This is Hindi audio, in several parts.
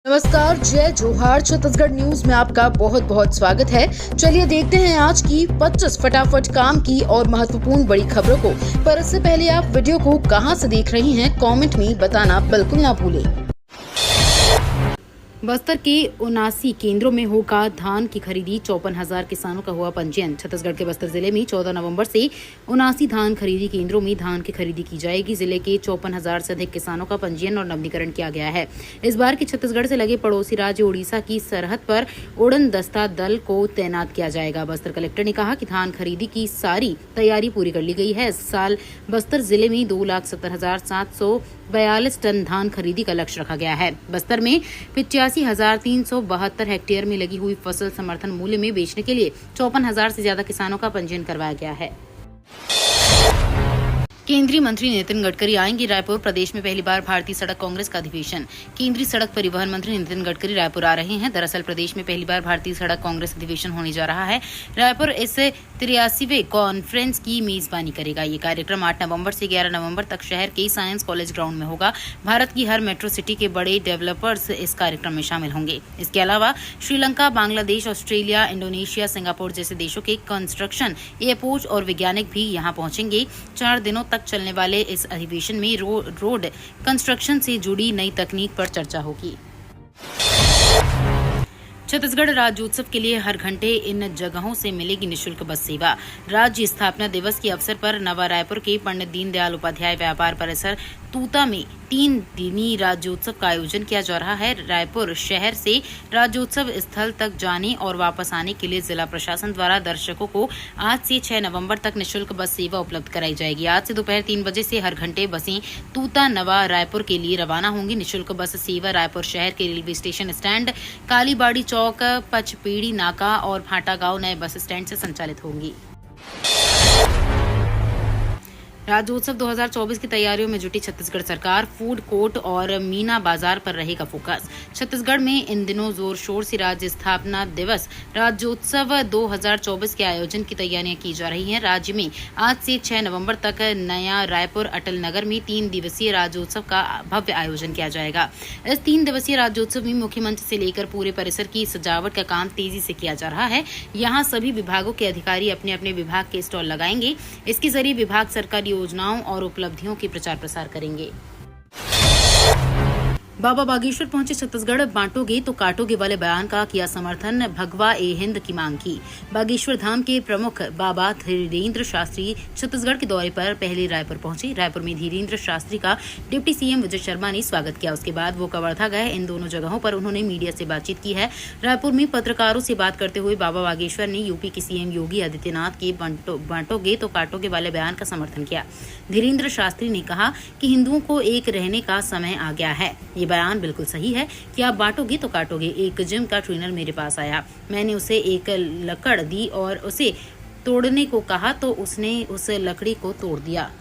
नमस्कार, जय जोहार। छत्तीसगढ़ न्यूज में आपका बहुत बहुत स्वागत है। चलिए देखते हैं आज की 25 फटाफट काम की और महत्वपूर्ण बड़ी खबरों को। पर इससे पहले आप वीडियो को कहां से देख रही हैं, कमेंट में बताना बिल्कुल ना भूलें। बस्तर के 79 केंद्रों में होगा धान की खरीदी। 54,000 किसानों का हुआ पंजीयन। छत्तीसगढ़ के बस्तर जिले में 14 नवंबर से 79 धान खरीदी केंद्रों में धान की खरीदी की जाएगी। जिले के 54,000 से अधिक किसानों का पंजीयन और नवीनीकरण किया गया है। इस बार की छत्तीसगढ़ से लगे पड़ोसी राज्य उड़ीसा की सरहद पर उड़न दस्ता दल को तैनात किया जाएगा। बस्तर कलेक्टर ने कहा कि धान खरीदी की सारी तैयारी पूरी कर ली गई है। इस साल बस्तर जिले में 2,70,742 टन धान खरीदी का लक्ष्य रखा गया है। बस्तर में 85,372 हेक्टेयर में लगी हुई फसल समर्थन मूल्य में बेचने के लिए 54,000 से ज्यादा किसानों का पंजीयन करवाया गया है। केंद्रीय मंत्री नितिन गडकरी आएंगे रायपुर। प्रदेश में पहली बार भारतीय सड़क कांग्रेस का अधिवेशन। केंद्रीय सड़क परिवहन मंत्री नितिन गडकरी रायपुर आ रहे हैं। दरअसल प्रदेश में पहली बार भारतीय सड़क कांग्रेस अधिवेशन होने जा रहा है। रायपुर इस 83वें कॉन्फ्रेंस की मेजबानी करेगा। ये कार्यक्रम 8 नवंबर से 11 नवंबर तक शहर के साइंस कॉलेज ग्राउंड में होगा। भारत की हर मेट्रो सिटी के बड़े डेवलपर्स इस कार्यक्रम में शामिल होंगे। इसके अलावा Sri Lanka, Bangladesh, Australia, Indonesia, Singapore जैसे देशों के कंस्ट्रक्शन, एयरपोर्ट और वैज्ञानिक भी यहाँ पहुंचेंगे। 4 दिनों तक चलने वाले इस अधिवेशन में रोड कंस्ट्रक्शन से जुड़ी नई तकनीक पर चर्चा होगी। छत्तीसगढ़ राज्योत्सव के लिए हर घंटे इन जगहों से मिलेगी निःशुल्क बस सेवा। राज्य स्थापना दिवस के अवसर पर नवा रायपुर के पंडित दीनदयाल उपाध्याय व्यापार परिसर तूता में 3 दिनी राज्योत्सव का आयोजन किया जा रहा है। रायपुर शहर से राज्योत्सव स्थल तक जाने और वापस आने के लिए जिला प्रशासन द्वारा दर्शकों को आज से 6 नवंबर तक निःशुल्क बस सेवा उपलब्ध कराई जाएगी। आज से दोपहर 3 बजे से हर घंटे बसें तूता नवा रायपुर के लिए रवाना होंगी। निःशुल्क बस सेवा रायपुर शहर के रेलवे स्टेशन स्टैंड, कालीबाड़ी चौक, पचपेड़ी नाका और फाटा गांव नए बस स्टैंड से संचालित होंगी। राज्योत्सव 2024 की तैयारियों में जुटी छत्तीसगढ़ सरकार। फूड कोर्ट और मीना बाजार पर रहेगा फोकस। छत्तीसगढ़ में इन दिनों जोर शोर से राज्य स्थापना दिवस राज्योत्सव 2024 के आयोजन की तैयारियां की जा रही हैं। राज्य में आज से 6 नवंबर तक नया रायपुर अटल नगर में 3 दिवसीय राज्योत्सव का भव्य आयोजन किया जाएगा। इस 3 दिवसीय राज्योत्सव में मुख्य मंच से लेकर पूरे परिसर की सजावट का काम तेजी से किया जा रहा है। यहाँ सभी विभागों के अधिकारी अपने अपने विभाग के स्टॉल लगाएंगे। इसके जरिए विभाग सरकारी योजनाओं और उपलब्धियों की प्रचार प्रसार करेंगे। बाबा बागेश्वर पहुंचे छत्तीसगढ़। बांटोगे तो काटोगे वाले बयान का किया समर्थन। भगवा ए हिंद की मांग की। बागेश्वर धाम के प्रमुख बाबा धीरेन्द्र शास्त्री छत्तीसगढ़ के दौरे पर पहले रायपुर पहुंचे। रायपुर में धीरेन्द्र शास्त्री का डिप्टी सीएम विजय शर्मा ने स्वागत किया। उसके बाद वो कवर्धा गए। इन दोनों जगहों पर उन्होंने मीडिया से बातचीत की है। रायपुर में पत्रकारों से बात करते हुए बाबा बागेश्वर ने यूपी के सीएम योगी आदित्यनाथ के बांटोगे तो काटोगे वाले बयान का समर्थन किया। धीरेन्द्र शास्त्री ने कहा कि हिंदुओं को एक रहने का समय आ गया है। ये बयान बिल्कुल सही है कि आप बांटोगे तो काटोगे। एक जिम का ट्रेनर मेरे पास आया, मैंने उसे एक लकड़ दी और उसे तोड़ने को कहा तो उसने उस लकड़ी को तोड़ दिया।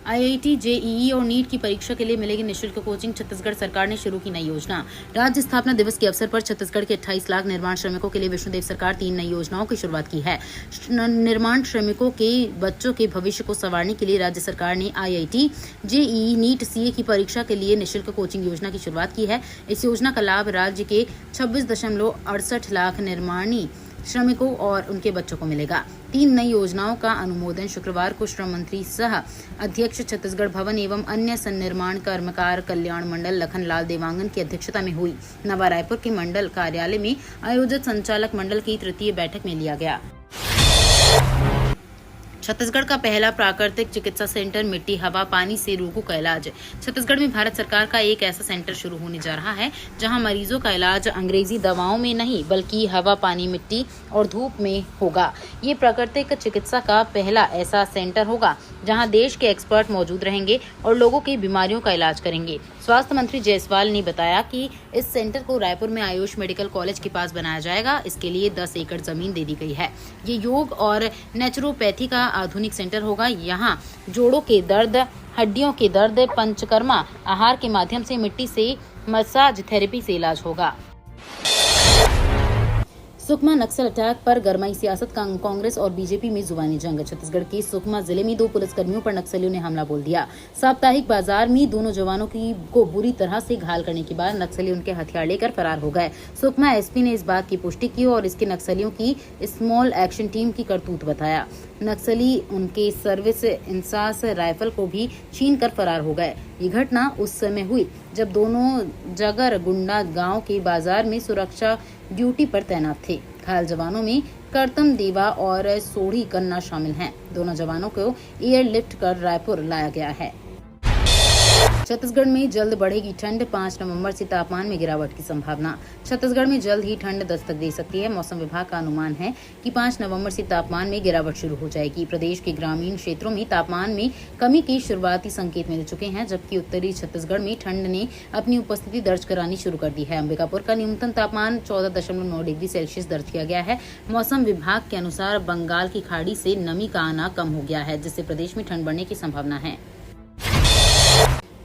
आईआईटी, जेईई और नीट की परीक्षा के लिए मिलेगी निःशुल्क कोचिंग। छत्तीसगढ़ सरकार ने शुरू की नई योजना। राज्य स्थापना दिवस के अवसर पर छत्तीसगढ़ के 28 लाख निर्माण श्रमिकों के लिए विष्णुदेव सरकार 3 नई योजनाओं की शुरुआत की है। निर्माण श्रमिकों के बच्चों के भविष्य को संवारने के लिए राज्य सरकार ने आईआईटी, जेईई, नीट, सीए की परीक्षा के लिए निःशुल्क कोचिंग योजना की शुरुआत की है। इस योजना का लाभ राज्य के 26.68 लाख निर्माणी श्रमिकों और उनके बच्चों को मिलेगा। 3 नई योजनाओं का अनुमोदन शुक्रवार को श्रम मंत्री सह अध्यक्ष छत्तीसगढ़ भवन एवं अन्य सन्निर्माण कर्मकार कल्याण मंडल लखनलाल देवांगन की अध्यक्षता में हुई। नवा रायपुर के मंडल कार्यालय में आयोजित संचालक मंडल की 3य बैठक में लिया गया। छत्तीसगढ़ का पहला प्राकृतिक चिकित्सा सेंटर मिट्टी, हवा, पानी से रोगों का इलाज। छत्तीसगढ़ में भारत सरकार का एक ऐसा सेंटर शुरू होने जा रहा है जहां मरीजों का इलाज अंग्रेजी दवाओं में नहीं बल्कि हवा, पानी, मिट्टी और धूप में होगा। ये प्राकृतिक चिकित्सा का पहला ऐसा सेंटर होगा जहां देश के एक्सपर्ट मौजूद रहेंगे और लोगों की बीमारियों का इलाज करेंगे। स्वास्थ्य मंत्री जायसवाल ने बताया कि इस सेंटर को रायपुर में आयुष मेडिकल कॉलेज के पास बनाया जाएगा। इसके लिए 10 एकड़ जमीन दे दी गई है। ये योग और नेचुरोपैथी का आधुनिक सेंटर होगा। यहाँ जोड़ों के दर्द, हड्डियों के दर्द, पंचकर्मा आहार के माध्यम से मिट्टी से मसाज थेरेपी से इलाज होगा। सुकमा नक्सल अटैक पर गरमाई सियासत, कांग्रेस और बीजेपी में जुबानी जंग। छत्तीसगढ़ के सुकमा जिले में 2 पुलिसकर्मियों पर नक्सलियों ने हमला बोल दिया। साप्ताहिक बाजार में दोनों जवानों को बुरी तरह से घायल करने के बाद नक्सली उनके हथियार लेकर फरार हो गए। सुकमा एसपी ने इस बात की पुष्टि की और इसके नक्सलियों की स्मॉल एक्शन टीम की करतूत बताया। नक्सली उनके सर्विस इंसास राइफल को भी छीन कर फरार हो गए। ये घटना उस समय हुई जब दोनों जगर गुंडा गांव के बाजार में सुरक्षा ड्यूटी पर तैनात थे। घायल जवानों में करतम देवा और सोढ़ी कन्ना शामिल हैं। दोनों जवानों को एयरलिफ्ट कर रायपुर लाया गया है। छत्तीसगढ़ में जल्द बढ़ेगी ठंड, 5 नवंबर से तापमान में गिरावट की संभावना। छत्तीसगढ़ में जल्द ही ठंड दस्तक दे सकती है। मौसम विभाग का अनुमान है कि 5 नवंबर से तापमान में गिरावट शुरू हो जाएगी। प्रदेश के ग्रामीण क्षेत्रों में तापमान में कमी के शुरुआती संकेत मिल चुके हैं, जबकि उत्तरी छत्तीसगढ़ में ठंड ने अपनी उपस्थिति दर्ज करानी शुरू कर दी है। अंबिकापुर का न्यूनतम तापमान 14.9 डिग्री सेल्सियस दर्ज किया गया है। मौसम विभाग के अनुसार बंगाल की खाड़ी से नमी का आना कम हो गया है, जिससे प्रदेश में ठंड बढ़ने की संभावना है।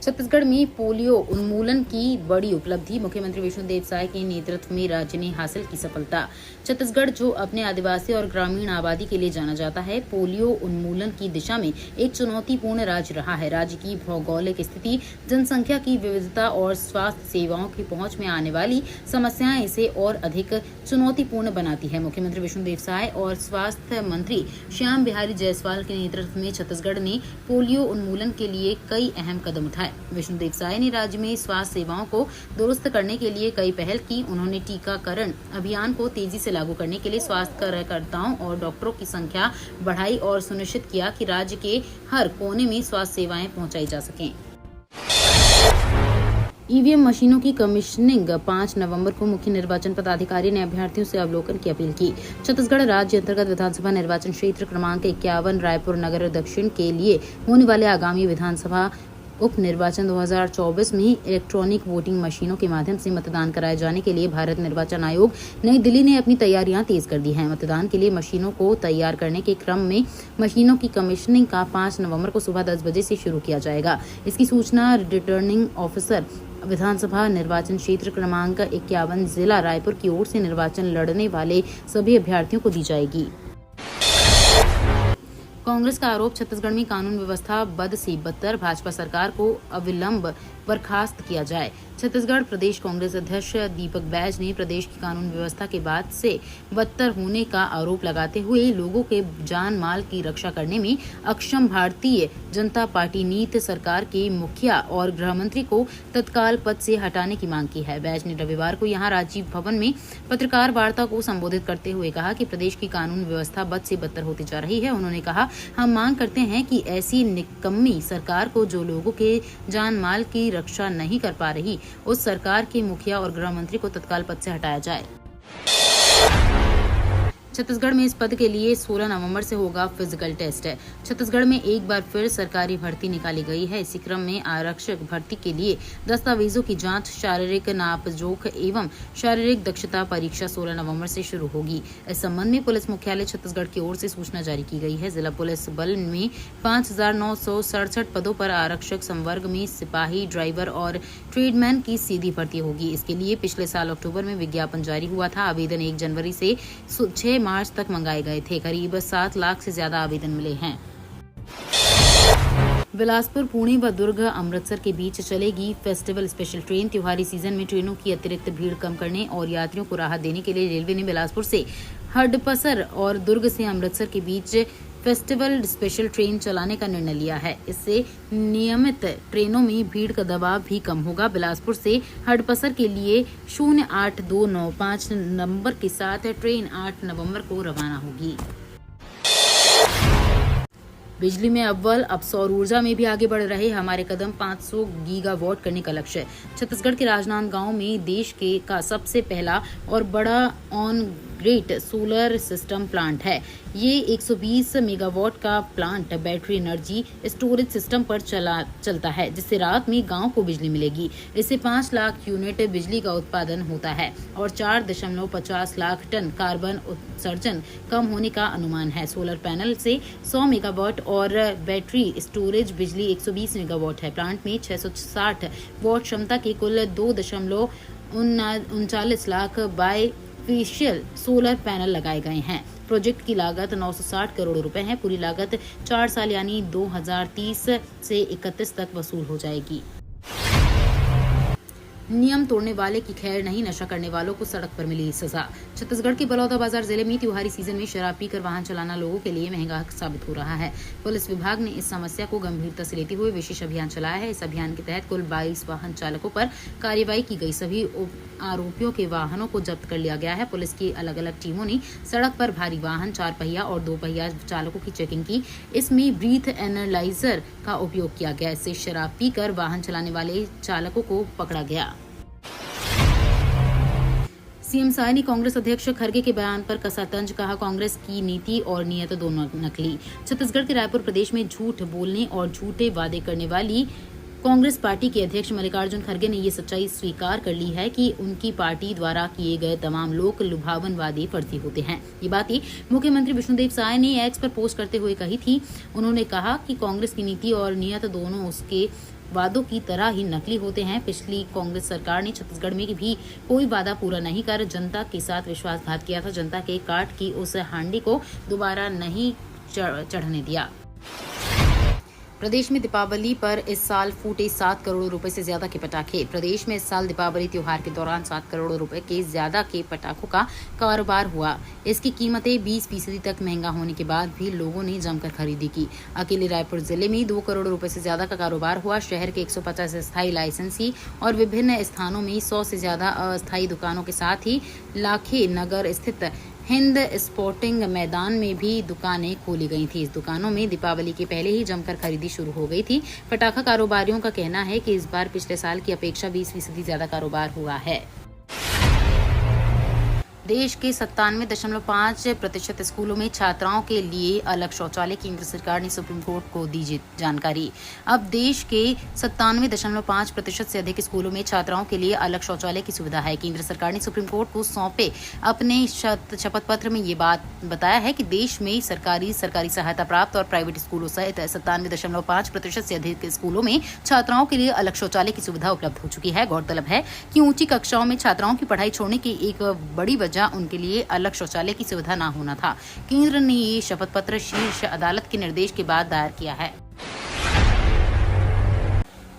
छत्तीसगढ़ में पोलियो उन्मूलन की बड़ी उपलब्धि, मुख्यमंत्री विष्णुदेव साय के नेतृत्व में राज्य ने हासिल की सफलता। छत्तीसगढ़ जो अपने आदिवासी और ग्रामीण आबादी के लिए जाना जाता है, पोलियो उन्मूलन की दिशा में एक चुनौतीपूर्ण राज्य रहा है। राज्य की भौगोलिक स्थिति, जनसंख्या की विविधता और स्वास्थ्य सेवाओं की पहुंच में आने वाली समस्याएं इसे और अधिक चुनौतीपूर्ण बनाती है। मुख्यमंत्री विष्णुदेव साय और स्वास्थ्य मंत्री श्याम बिहारी जायसवाल के नेतृत्व में छत्तीसगढ़ ने पोलियो उन्मूलन के लिए कई अहम कदम उठाए। विष्णुदेव साय ने राज्य में स्वास्थ्य सेवाओं को दुरुस्त करने के लिए कई पहल की। उन्होंने टीकाकरण अभियान को तेजी से लागू करने के लिए स्वास्थ्य कार्यकर्ताओं और डॉक्टरों की संख्या बढ़ाई और सुनिश्चित किया कि राज्य के हर कोने में स्वास्थ्य सेवाएं पहुंचाई जा सकें। ईवीएम मशीनों की कमीशनिंग 5 नवंबर को मुख्य निर्वाचन पदाधिकारी ने अभ्यर्थियों से अवलोकन की अपील की। छत्तीसगढ़ राज्य अंतर्गत विधानसभा निर्वाचन क्षेत्र क्रमांक 51 रायपुर नगर दक्षिण के लिए होने वाले आगामी विधानसभा उप निर्वाचन 2024 में इलेक्ट्रॉनिक वोटिंग मशीनों के माध्यम से मतदान कराए जाने के लिए भारत निर्वाचन आयोग नई दिल्ली ने अपनी तैयारियां तेज कर दी हैं। मतदान के लिए मशीनों को तैयार करने के क्रम में मशीनों की कमीशनिंग का 5 नवंबर को सुबह 10 बजे से शुरू किया जाएगा। इसकी सूचना रिटर्निंग ऑफिसर विधानसभा निर्वाचन क्षेत्र क्रमांक 51 जिला रायपुर की ओर से निर्वाचन लड़ने वाले सभी अभ्यर्थियों को दी जाएगी। कांग्रेस का आरोप, छत्तीसगढ़ में कानून व्यवस्था बद से बदतर, भाजपा सरकार को अविलंब बर्खास्त किया जाए। छत्तीसगढ़ प्रदेश कांग्रेस अध्यक्ष दीपक बैज ने प्रदेश की कानून व्यवस्था के बाद से बदतर होने का आरोप लगाते हुए लोगों के जान माल की रक्षा करने में अक्षम भारतीय जनता पार्टी नीत सरकार के मुखिया और गृह मंत्री को तत्काल पद से हटाने की मांग की है। बैज ने रविवार को यहां राजीव भवन में पत्रकार वार्ता को संबोधित करते हुए कहा कि प्रदेश की कानून व्यवस्था बद से बदतर होती जा रही है। उन्होंने कहा, हम मांग करते हैं कि ऐसी निकम्मी सरकार को जो लोगों के जान माल की रक्षा नहीं कर पा रही, उस सरकार के मुखिया और गृह मंत्री को तत्काल पद से हटाया जाए। छत्तीसगढ़ में इस पद के लिए 16 नवंबर से होगा फिजिकल टेस्ट। छत्तीसगढ़ में एक बार फिर सरकारी भर्ती निकाली गई है। इसी क्रम में आरक्षक भर्ती के लिए दस्तावेजों की जांच, शारीरिक नापजोख एवं शारीरिक दक्षता परीक्षा 16 नवंबर से शुरू होगी। इस संबंध में पुलिस मुख्यालय छत्तीसगढ़ की ओर से सूचना जारी की गई है। जिला पुलिस बल में 5,967 पदों पर आरक्षक संवर्ग में सिपाही, ड्राइवर और ट्रेडमैन की सीधी भर्ती होगी। इसके लिए पिछले साल अक्टूबर में विज्ञापन जारी हुआ था। आवेदन 1 जनवरी से 6 मार्च तक मंगाए गए थे। करीब 7 लाख से ज्यादा आवेदन मिले हैं। बिलासपुर, पुणे व दुर्ग अमृतसर के बीच चलेगी फेस्टिवल स्पेशल ट्रेन। त्योहारी सीजन में ट्रेनों की अतिरिक्त भीड़ कम करने और यात्रियों को राहत देने के लिए रेलवे ने बिलासपुर से हडपसर और दुर्ग से अमृतसर के बीच फेस्टिवल स्पेशल ट्रेन चलाने का निर्णय लिया है। इससे नियमित ट्रेनों में भीड़ का दबाव भी कम होगा। बिलासपुर से हडपसर के लिए 08295 नंबर के साथ ट्रेन 8 नवंबर को रवाना होगी। बिजली में अव्वल, अब सौर ऊर्जा में भी आगे बढ़ रहे हमारे कदम, 500 गीगावाट करने का लक्ष्य। छत्तीसगढ़ के राजनांदगांव में देश का सबसे पहला और बड़ा on grid solar system plant है। ये 120 मेगावाट का plant battery energy storage system पर चलता है, जिससे रात में गांव को बिजली मिलेगी। इससे 5 लाख यूनिट बिजली का उत्पादन होता है और 4.50 लाख टन कार्बन उत्सर्जन कम होने का अनुमान है। सोलर पैनल से 100 मेगावाट और बैटरी स्टोरेज बिजली 120 मेगावाट है। प्लांट में 660 वाट क्षमता के कुल 2.39 lakh bifacial solar panel लगाए गए हैं। प्रोजेक्ट की लागत 960 करोड़ रुपए है। पूरी लागत 4 साल यानी 2030 से 31 तक वसूल हो जाएगी। नियम तोड़ने वाले की खैर नहीं, नशा करने वालों को सड़क पर मिली सजा। छत्तीसगढ़ के बलौदाबाजार जिले में त्योहारी सीजन में शराब पीकर वाहन चलाना लोगों के लिए महंगा साबित हो रहा है। पुलिस विभाग ने इस समस्या को गंभीरता से लेते हुए विशेष अभियान चलाया है। इस अभियान के तहत कुल 22 वाहन चालकों पर कार्रवाई की गई। सभी आरोपियों के वाहनों को जब्त कर लिया गया है। पुलिस की अलग अलग टीमों ने सड़क पर भारी वाहन, 4 पहिया और 2 पहिया चालकों की चेकिंग की। इसमें ब्रीथ एनालाइजर का उपयोग किया गया। इससे शराब पीकर वाहन चलाने वाले चालकों को पकड़ा गया। सीएम साय ने कांग्रेस अध्यक्ष खरगे के बयान पर कसा तंज, कहा कांग्रेस की नीति और नीयत दोनों नकली। छत्तीसगढ़ के रायपुर प्रदेश में झूठ बोलने और झूठे वादे करने वाली कांग्रेस पार्टी के अध्यक्ष मल्लिकार्जुन खरगे ने ये सच्चाई स्वीकार कर ली है कि उनकी पार्टी द्वारा किए गए तमाम लोक लुभावन वादे फर्जी होते हैं। ये बातें मुख्यमंत्री विष्णुदेव साय ने एक्स पर पोस्ट करते हुए कही थी। उन्होंने कहा कि कांग्रेस की नीति और नीयत दोनों उसके वादों की तरह ही नकली होते हैं। पिछली कांग्रेस सरकार ने छत्तीसगढ़ में भी कोई वादा पूरा नहीं कर जनता के साथ विश्वासघात किया था। जनता के काट की उस हांडी को दोबारा नहीं चढ़ने दिया। प्रदेश में दीपावली पर इस साल फूटे 7 करोड़ रुपए से ज्यादा के पटाखे। प्रदेश में इस साल दीपावली त्योहार के दौरान 7 करोड़ रुपए के ज्यादा के पटाखों का कारोबार हुआ। इसकी कीमतें 20% तक महंगा होने के बाद भी लोगों ने जमकर खरीदी की। अकेले रायपुर जिले में 2 करोड़ रुपए से ज्यादा का कारोबार हुआ। शहर के 150 स्थायी लाइसेंसी और विभिन्न स्थानों में 100 से ज्यादा अस्थायी दुकानों के साथ ही लाखे नगर स्थित हिंद स्पोर्टिंग मैदान में भी दुकानें खोली गई थी। इस दुकानों में दीपावली के पहले ही जमकर खरीदी शुरू हो गई थी। पटाखा कारोबारियों का कहना है कि इस बार पिछले साल की अपेक्षा 20% ज्यादा कारोबार हुआ है। देश के 97.5% स्कूलों में छात्राओं के लिए अलग शौचालय। केंद्र सरकार ने सुप्रीम कोर्ट को दी जानकारी। अब देश के 97.5% से अधिक स्कूलों में छात्राओं के लिए अलग शौचालय की सुविधा है। केंद्र सरकार ने सुप्रीम कोर्ट को सौंपे अपने शपथ पत्र में ये बात बताया है कि देश में सरकारी सहायता प्राप्त और प्राइवेट स्कूलों सहित 97.5% से अधिक स्कूलों में छात्राओं के लिए अलग शौचालय की सुविधा उपलब्ध हो चुकी है। गौरतलब है कि ऊंची कक्षाओं में छात्राओं की पढ़ाई छोड़ने की एक बड़ी वजह उनके लिए अलग शौचालय की सुविधा न होना था। केंद्र ने ये शपथ पत्र शीर्ष अदालत के निर्देश के बाद दायर किया है।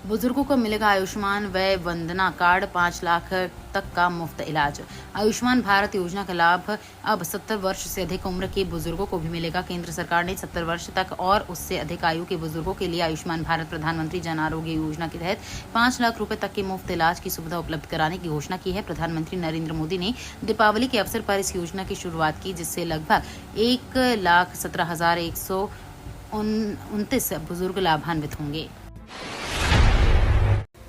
बुजुर्गों को मिलेगा आयुष्मान वय वंदना कार्ड, 5 लाख तक का मुफ्त इलाज। आयुष्मान भारत योजना का लाभ अब 70 वर्ष से अधिक उम्र के बुजुर्गों को भी मिलेगा। केंद्र सरकार ने 70 वर्ष तक और उससे अधिक आयु के बुजुर्गों के लिए आयुष्मान भारत प्रधानमंत्री जन आरोग्य योजना के तहत 5 लाख रुपए तक के मुफ्त इलाज की सुविधा उपलब्ध कराने की घोषणा की है। प्रधानमंत्री नरेंद्र मोदी ने दीपावली के अवसर पर इस योजना की शुरुआत की, जिससे लगभग 1,17,129 बुजुर्ग लाभान्वित होंगे।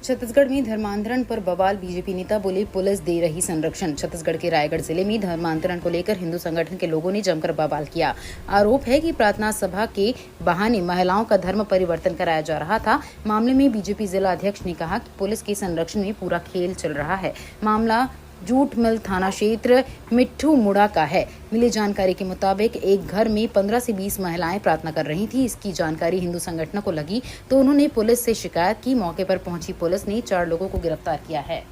छत्तीसगढ़ में धर्मांतरण पर बवाल, बीजेपी नेता बोले पुलिस दे रही संरक्षण। छत्तीसगढ़ के रायगढ़ जिले में धर्मांतरण को लेकर हिंदू संगठन के लोगों ने जमकर बवाल किया। आरोप है कि प्रार्थना सभा के बहाने महिलाओं का धर्म परिवर्तन कराया जा रहा था। मामले में बीजेपी जिला अध्यक्ष ने कहा कि पुलिस के संरक्षण में पूरा खेल चल रहा है। मामला जूटमिल थाना क्षेत्र मिट्ठू मुड़ा का है। मिली जानकारी के मुताबिक एक घर में 15 से 20 महिलाएं प्रार्थना कर रही थी। इसकी जानकारी हिंदू संगठनों को लगी तो उन्होंने पुलिस से शिकायत की। मौके पर पहुंची पुलिस ने 4 लोगों को गिरफ्तार किया है।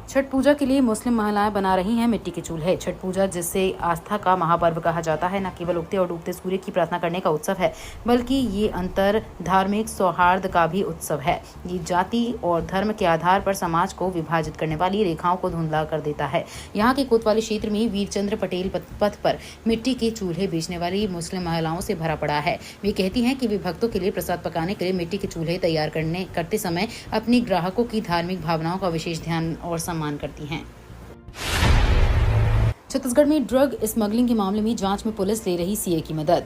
छठ पूजा के लिए मुस्लिम महिलाएं बना रही हैं मिट्टी के चूल्हे। छठ पूजा, जिसे आस्था का महापर्व कहा जाता है, न केवल उगते और डूबते सूर्य की प्रार्थना करने का उत्सव है, बल्कि ये अंतर धार्मिक सौहार्द का भी उत्सव है। ये जाति और धर्म के आधार पर समाज को विभाजित करने वाली रेखाओं को धुंधला कर देता है। यहाँ के कोतवाली क्षेत्र में वीरचंद्र पटेल पथ पर मिट्टी के चूल्हे बेचने वाली मुस्लिम महिलाओं से भरा पड़ा है। वे कहती हैं कि वे भक्तों के लिए प्रसाद पकाने के लिए मिट्टी के चूल्हे तैयार करते समय अपने ग्राहकों की धार्मिक भावनाओं का विशेष ध्यान और सम्मान करती हैं। छत्तीसगढ़ में ड्रग स्मगलिंग के मामले में जांच में पुलिस ले रही सीए की मदद।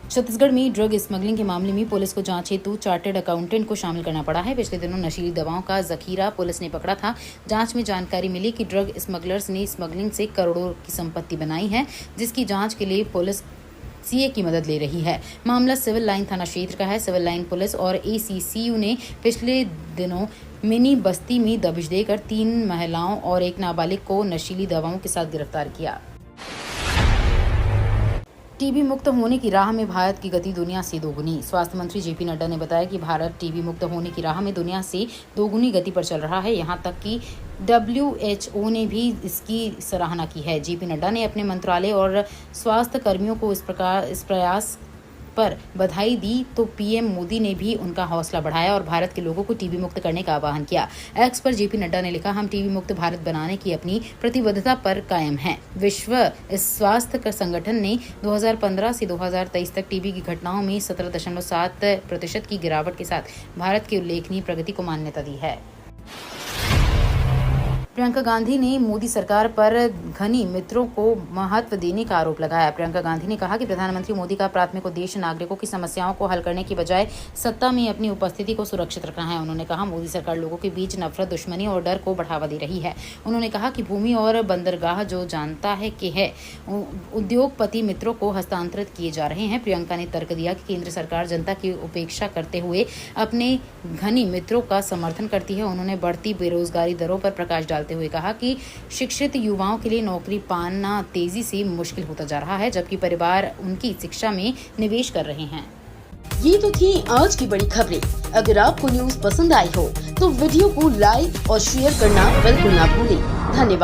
छत्तीसगढ़ में ड्रग स्मगलिंग के मामले में पुलिस को जांच हेतु चार्टर्ड अकाउंटेंट को शामिल करना पड़ा है। पिछले दिनों नशीली दवाओं का जखीरा पुलिस ने पकड़ा था। जांच में जानकारी मिली कि ड्रग स्मगलर्स ने स्मगलिंग से करोड़ों की संपत्ति बनाई है, जिसकी जांच के लिए पुलिस सीए की मदद ले रही है। मामला सिविल लाइन थाना क्षेत्र का है। सिविल लाइन पुलिस और एसीसीयू ने पिछले दिनों मिनी बस्ती में दबिश देकर 3 महिलाओं और 1 नाबालिग को नशीली दवाओं के साथ गिरफ्तार किया। टीबी मुक्त होने की राह में भारत की गति दुनिया से दोगुनी। स्वास्थ्य मंत्री जेपी नड्डा ने बताया कि भारत टीबी मुक्त होने की राह में दुनिया से दोगुनी गति पर चल रहा है। यहां तक कि WHO ने भी इसकी सराहना की है। जेपी नड्डा ने अपने मंत्रालय और स्वास्थ्य कर्मियों को इस प्रयास पर बधाई दी तो पीएम मोदी ने भी उनका हौसला बढ़ाया और भारत के लोगों को टीबी मुक्त करने का आह्वान किया। एक्स पर जेपी नड्डा ने लिखा, हम टीबी मुक्त भारत बनाने की अपनी प्रतिबद्धता पर कायम हैं। विश्व स्वास्थ्य संगठन ने 2015 से 2023 तक टीबी की घटनाओं में 17.7% की गिरावट के साथ भारत की उल्लेखनीय प्रगति को मान्यता दी है। प्रियंका गांधी ने मोदी सरकार पर धनी मित्रों को महत्व देने का आरोप लगाया। प्रियंका गांधी ने कहा कि प्रधानमंत्री मोदी का प्राथमिक उद्देश्य नागरिकों की समस्याओं को हल करने की बजाय सत्ता में अपनी उपस्थिति को सुरक्षित रखना है। उन्होंने कहा, मोदी सरकार लोगों के बीच नफरत, दुश्मनी और डर को बढ़ावा दे रही है। उन्होंने कहा कि भूमि और बंदरगाह जो जानता है कि है उद्योगपति मित्रों को हस्तांतरित किए जा रहे हैं। प्रियंका ने तर्क दिया कि केंद्र सरकार जनता की उपेक्षा करते हुए अपने धनी मित्रों का समर्थन करती है। उन्होंने बढ़ती बेरोजगारी दरों पर प्रकाश डालते हुए कहा कि शिक्षित युवाओं के लिए नौकरी पाना तेजी से मुश्किल होता जा रहा है, जबकि परिवार उनकी शिक्षा में निवेश कर रहे हैं। ये तो थी आज की बड़ी खबरें। अगर आपको न्यूज़ पसंद आई हो तो वीडियो को लाइक और शेयर करना बिल्कुल ना भूलें। धन्यवाद।